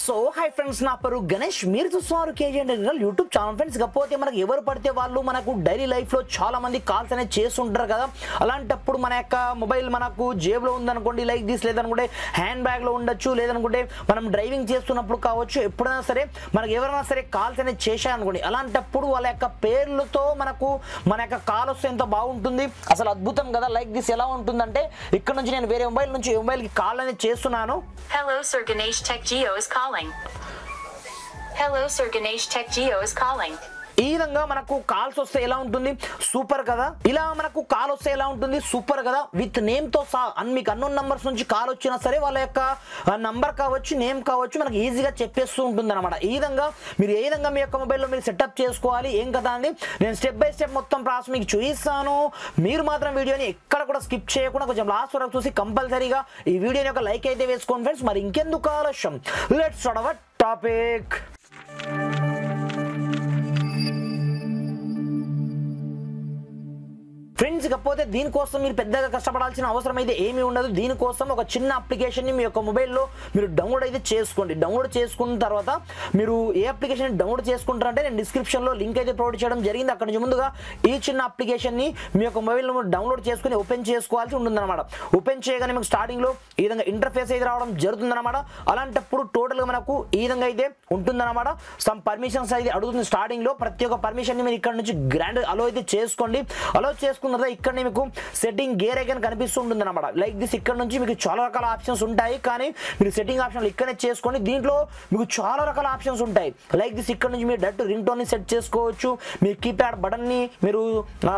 So hi friends, నా పేరు గణేష్. మీరు చూస్తున్నారు KG integral YouTube channel. Friends, కాకపోతే మనకు ఎవరు పడితే వాళ్ళు మనకు డైలీ లైఫ్లో చాలా మంది కాల్స్ అనేది చేస్తుంటారు కదా. అలాంటప్పుడు మన యొక్క మొబైల్ మనకు జేబులో ఉందనుకోండి, లైక్ దిస్, లేదనుకుంటే హ్యాండ్ బ్యాగ్లో ఉండొచ్చు, లేదనుకుంటే మనం డ్రైవింగ్ చేస్తున్నప్పుడు కావచ్చు, ఎప్పుడైనా సరే మనకు ఎవరైనా సరే కాల్స్ అనేది చేశారనుకోండి, అలాంటప్పుడు వాళ్ళ యొక్క పేర్లతో మనకు మన యొక్క కాల్ వస్తే ఎంత బాగుంటుంది, అసలు అద్భుతం కదా. లైక్ దిస్ ఎలా ఉంటుందంటే, ఇక్కడ నుంచి నేను వేరే మొబైల్ నుంచి మొబైల్కి కాల్ అనేది చేస్తున్నాను. Hello Sir Ganesh Tech Geo is calling. Hello Sir Ganesh Tech Geo is calling. ఈ విధంగా మనకు కాల్స్ వస్తే ఎలా ఉంటుంది, సూపర్ కదా. ఇలా మనకు కాల్ వస్తే ఎలా ఉంటుంది, సూపర్ కదా. విత్ నేమ్ తో మీకు అన్నోన్ నంబర్స్ నుంచి కాల్ వచ్చినా సరే వాళ్ళ యొక్క నంబర్ కావచ్చు, నేమ్ కావచ్చు, మనకు ఈజీగా చెప్పేస్తూ ఉంటుంది అనమాట. ఈ విధంగా మీరు ఏ విధంగా మీ యొక్క మొబైల్లో మీరు సెటప్ చేసుకోవాలి ఏం కదా అని నేను స్టెప్ బై స్టెప్ మొత్తం ప్రాసెస్ మీకు చూపిస్తాను. మీరు మాత్రం వీడియోని ఎక్కడ కూడా స్కిప్ చేయకుండా కొంచెం లాస్ట్ వరకు చూసి కంపల్సరీగా ఈ వీడియోని ఒక లైక్ అయితే వేసుకోండి ఫ్రెండ్స్. మరి ఇంకెందుకు ఆలస్యం, let's start our topic. Friends, కాకపోతే దీనికోసం మీరు పెద్దగా కష్టపడాల్సిన అవసరం అయితే ఏమీ ఉండదు. దీనికోసం ఒక చిన్న అప్లికేషన్ని మీ యొక్క మొబైల్లో మీరు డౌన్లోడ్ అయితే చేసుకోండి. డౌన్లోడ్ చేసుకున్న తర్వాత మీరు ఏ అప్లికేషన్ డౌన్లోడ్ చేసుకుంటారంటే నేను డిస్క్రిప్షన్లో లింక్ అయితే ప్రొవైడ్ చేయడం జరిగింది. అక్కడ నుంచి ముందుగా ఈ చిన్న అప్లికేషన్ని మీ యొక్క మొబైల్లో డౌన్లోడ్ చేసుకుని ఓపెన్ చేసుకోవాల్సి ఉంటుందన్నమాట. ఓపెన్ చేయగానే మీకు స్టార్టింగ్లో ఈ విధంగా ఇంటర్ఫేస్ అయితే రావడం జరుగుతుందన్నమాట. అలాంటప్పుడు టోటల్గా మనకు ఈ విధంగా అయితే ఉంటుందన్నమాట. సమ్ పర్మిషన్స్ అయితే అడుగుతుంది స్టార్టింగ్లో. ప్రతి ఒక్క పర్మిషన్ని మీరు ఇక్కడ నుంచి గ్రాండ్ అలో అయితే చేసుకోండి. అలో చేసుకున్న ఇక్కడ మీకు సెట్టింగ్ గేర్ ఐకాన్ కనిపిస్తుంటుంది అనమాట. లైక్ దిస్, ఇక్కడ నుంచి మీకు చాలా రకాల ఆప్షన్స్ ఉంటాయి, కానీ మీరు సెట్టింగ్ ఆప్షన్ ఇక్కడనే చేసుకోండి. దీంట్లో మీకు చాలా రకాల ఆప్షన్స్ ఉంటాయి. లైక్ దిస్, ఇక్కడ నుంచి మీరు డైరెక్ట్ రింగ్ టోన్ ని సెట్ చేసుకోవచ్చు. మీ కీప్యాడ్ బటన్ ని మీరు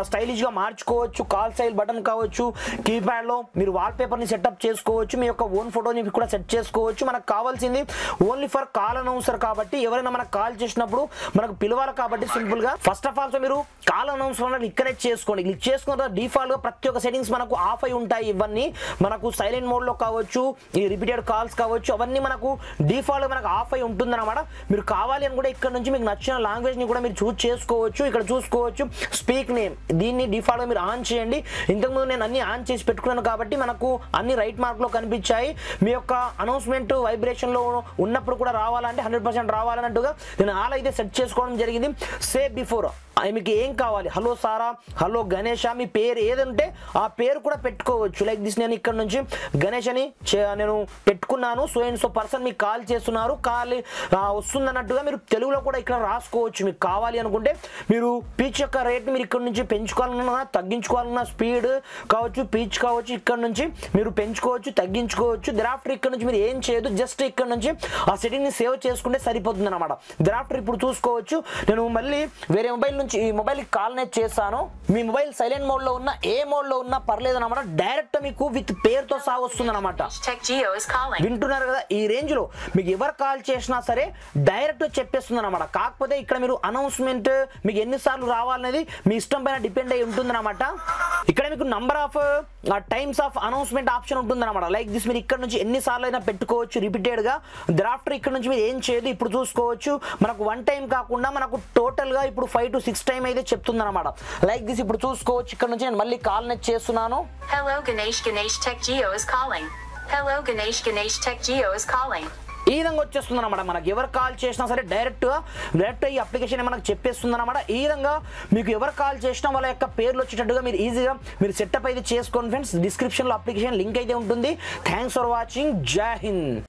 స్టైలిష్ గా మార్చుకోవచ్చు. కాల్ స్టైల్ బటన్ కావచ్చు, కీప్యాడ్ లో మీరు వాల్ పేపర్ ని సెటప్ చేసుకోవచ్చు. మీ యొక్క ఓన్ ఫోటోని కూడా సెట్ చేసుకోవచ్చు. మనకు కావాల్సింది ఓన్లీ ఫర్ కాల్ అనౌన్సర్ కాబట్టి, ఎవరైనా మనకు కాల్ చేసినప్పుడు మనకు పిలవాలి కాబట్టి సింపుల్ గా ఫస్ట్ ఆఫ్ ఆల్ మీరు కాల్ అనౌన్సర్ ఇక్కడే చేసుకోండి. క్లిక్ చేసుకున్న డిఫాల్ట్ గా ప్రతి ఒక్క సెట్టింగ్స్ మనకు ఆఫ్ అయి ఉంటాయి. ఇవన్నీ మనకు సైలెంట్ మోడ్ లో కావచ్చు, ఈ రిపీటెడ్ కాల్స్ కావచ్చు, అవన్నీ మనకు డిఫాల్ట్ మనకు ఆఫ్ అయి ఉంటుంది అనమాట. మీరు కావాలి అని కూడా ఇక్కడ నుంచి మీకు నచ్చిన లాంగ్వేజ్ ని కూడా మీరు చూస్ చేసుకోవచ్చు. ఇక్కడ చూసుకోవచ్చు స్పీక్ నేమ్, దీన్ని డిఫాల్ట్ గా మీరు ఆన్ చేయండి. ఇంతకుముందు నేను అన్ని ఆన్ చేసి పెట్టుకున్నాను కాబట్టి మనకు అన్ని రైట్ మార్క్ లో కనిపించాయి. మీ యొక్క అనౌన్స్మెంట్ వైబ్రేషన్ లో ఉన్నప్పుడు కూడా రావాలంటే 100% రావాలన్నట్టుగా నేను ఆల్ అయితే సెట్ చేసుకోవడం జరిగింది. సేవ్ బిఫోర్ మీకు ఏం కావాలి, హలో సారా, హలో గణేష్, మీ పేరు ఏదంటే ఆ పేరు కూడా పెట్టుకోవచ్చు. లైక్ దిస్, నేను ఇక్కడ నుంచి గణేష్ అని నేను పెట్టుకున్నాను. సో అండ్ సో పర్సన్ మీకు కాల్ చేస్తున్నారు, కాల్ వస్తుంది అన్నట్టుగా మీరు తెలుగులో కూడా ఇక్కడ రాసుకోవచ్చు. మీకు కావాలి అనుకుంటే మీరు పీచ్ యొక్క రేట్ మీరు ఇక్కడ నుంచి పెంచుకోవాలన్నా తగ్గించుకోవాలన్నా, స్పీడ్ కావచ్చు, పీచ్ కావచ్చు, ఇక్కడ నుంచి మీరు పెంచుకోవచ్చు, తగ్గించుకోవచ్చు. దరాఫ్టర్ ఇక్కడ నుంచి మీరు ఏం చేయదు, జస్ట్ ఇక్కడ నుంచి ఆ సెట్టింగ్ ని సేవ్ చేసుకుంటే సరిపోతుంది అనమాట. దరాఫ్టర్ ఇప్పుడు చూసుకోవచ్చు, నేను మళ్ళీ వేరే మొబైల్ నుంచి ఈ మొబైల్ కాల్ అనేది చేస్తాను. మీ మొబైల్ సైలెంట్ మోడ్ లో ఉన్న ఏ మోడ్ లో ఉన్నా పర్లేదు అనమాట. డైరెక్ట్ మీకు విత్ పేరుతో సహా వస్తుంది అనమాట. వింటున్నారు కదా, ఈ రేంజ్ లో మీకు ఎవరు కాల్ చేసినా సరే డైరెక్ట్ చెప్పేస్తుంది అనమాట. కాకపోతే ఇక్కడ మీరు అనౌన్స్మెంట్ మీకు ఎన్నిసార్లు రావాలనేది మీ ఇష్టం పైన డిపెండ్ అయి ఉంటుంది అనమాట. ఇక్కడ మీకు number of times of announcement option ఉంటుంది అనమాట. లైక్ దిస్, మీరు ఇక్కడ నుంచి ఎన్నిసార్లు అయినా పెట్టుకోవచ్చు రిపీటెడ్ గా. దరాఫ్టర్ ఇక్కడ నుంచి మీరు ఏం చేయదు. ఇప్పుడు చూసుకోవచ్చు మనకు 1 టైం కాకుండా మనకు టోటల్ గా ఇప్పుడు 5 to 6 టైం అయితే చెప్తుంది అనమాట. లైక్ దిస్, ఇప్పుడు చూసుకోవచ్చు ఇక్కడ నుంచి నేను మళ్ళీ కాల్ నెట్ చేస్తున్నాను. Hello Ganesh Tech Geo is calling. Hello Ganesh Tech Geo is calling. ఈ విధంగా వచ్చేస్తుంది అనమాట. మనకు ఎవరు కాల్ చేసినా సరే డైరెక్ట్ ఈ అప్లికేషన్ మనకు చెప్పేస్తుంది అనమాట. ఈ విధంగా మీకు ఎవరు కాల్ చేసినా వాళ్ళ యొక్క పేర్లు వచ్చేటట్టుగా మీరు ఈజీగా మీరు సెటప్ అయితే చేసుకోండి ఫ్రెండ్స్. డిస్క్రిప్షన్ లో అప్లికేషన్ లింక్ అయితే ఉంటుంది. Thanks for watching. జై హింద్.